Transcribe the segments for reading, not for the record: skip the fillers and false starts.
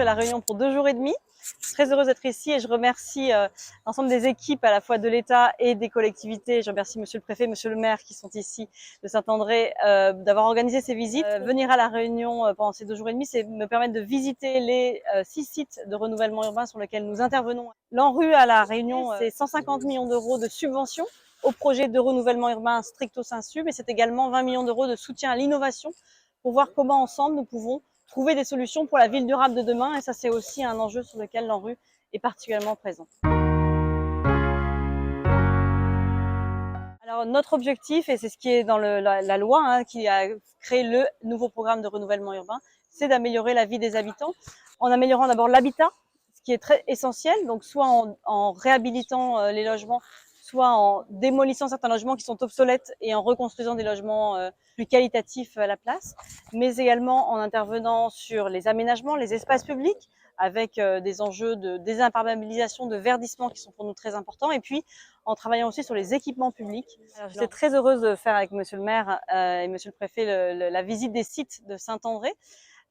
suis à La Réunion pour 2 jours et demi. Je suis très heureuse d'être ici et je remercie l'ensemble des équipes à la fois de l'État et des collectivités. Je remercie Monsieur le Préfet, Monsieur le Maire qui sont ici de Saint-André d'avoir organisé ces visites. Venir à La Réunion pendant ces 2 jours et demi, c'est me permettre de visiter les 6 sites de renouvellement urbain sur lesquels nous intervenons. L'ANRU à La Réunion, c'est 150 millions d'euros de subventions au projet de renouvellement urbain stricto sensu, mais c'est également 20 millions d'euros de soutien à l'innovation pour voir comment ensemble nous pouvons trouver des solutions pour la ville durable de demain. Et ça, c'est aussi un enjeu sur lequel l'ANRU est particulièrement présent. Alors, notre objectif, et c'est ce qui est dans la loi qui a créé le nouveau programme de renouvellement urbain, c'est d'améliorer la vie des habitants en améliorant d'abord l'habitat, ce qui est très essentiel, donc soit en réhabilitant les logements, soit en démolissant certains logements qui sont obsolètes et en reconstruisant des logements plus qualitatifs à la place, mais également en intervenant sur les aménagements, les espaces publics, avec des enjeux de désimperméabilisation, de verdissement qui sont pour nous très importants, et puis en travaillant aussi sur les équipements publics. J'étais très heureuse de faire avec Monsieur le maire et Monsieur le préfet la visite des sites de Saint-André.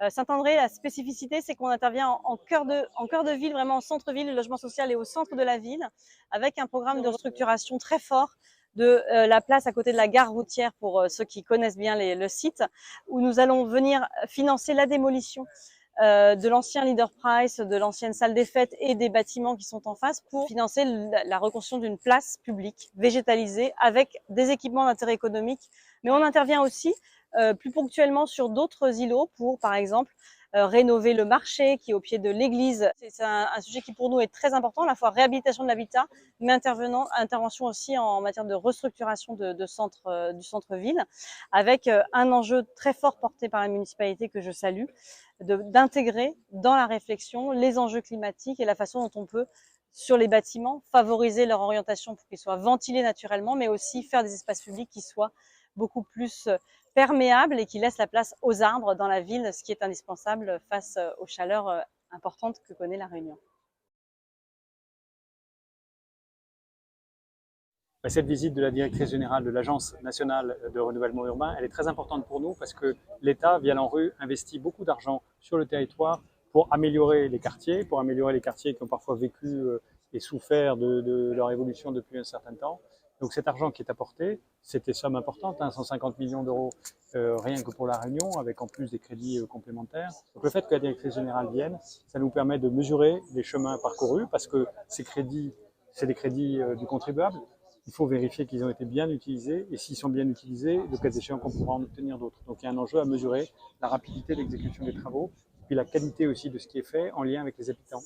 Saint-André, la spécificité, c'est qu'on intervient en cœur de ville, vraiment en centre-ville, le logement social est au centre de la ville, avec un programme de restructuration très fort de la place à côté de la gare routière pour ceux qui connaissent bien le site, où nous allons venir financer la démolition de l'ancien Leader Price, de l'ancienne salle des fêtes et des bâtiments qui sont en face pour financer la reconstruction d'une place publique végétalisée avec des équipements d'intérêt économique. Mais on intervient aussi plus ponctuellement sur d'autres îlots pour, par exemple, rénover le marché qui est au pied de l'église. C'est un sujet qui pour nous est très important, à la fois réhabilitation de l'habitat, mais intervention aussi en matière de restructuration du centre-ville, avec un enjeu très fort porté par la municipalité que je salue, d'intégrer dans la réflexion les enjeux climatiques et la façon dont on peut, sur les bâtiments, favoriser leur orientation pour qu'ils soient ventilés naturellement, mais aussi faire des espaces publics qui soient beaucoup plus perméables et qui laissent la place aux arbres dans la ville, ce qui est indispensable face aux chaleurs importantes que connaît La Réunion. Cette visite de la directrice générale de l'Agence nationale de renouvellement urbain, elle est très importante pour nous parce que l'État, via l'ANRU, investit beaucoup d'argent sur le territoire pour améliorer les quartiers qui ont parfois vécu et souffert de leur évolution depuis un certain temps. Donc cet argent qui est apporté, c'est des sommes importantes, 150 millions d'euros rien que pour La Réunion, avec en plus des crédits complémentaires. Donc le fait que la directrice générale vienne, ça nous permet de mesurer les chemins parcourus parce que ces crédits, c'est des crédits du contribuable. Il faut vérifier qu'ils ont été bien utilisés et s'ils sont bien utilisés, le cas échéant qu'on pourra en obtenir d'autres. Donc il y a un enjeu à mesurer la rapidité d'exécution des travaux, puis la qualité aussi de ce qui est fait en lien avec les habitants.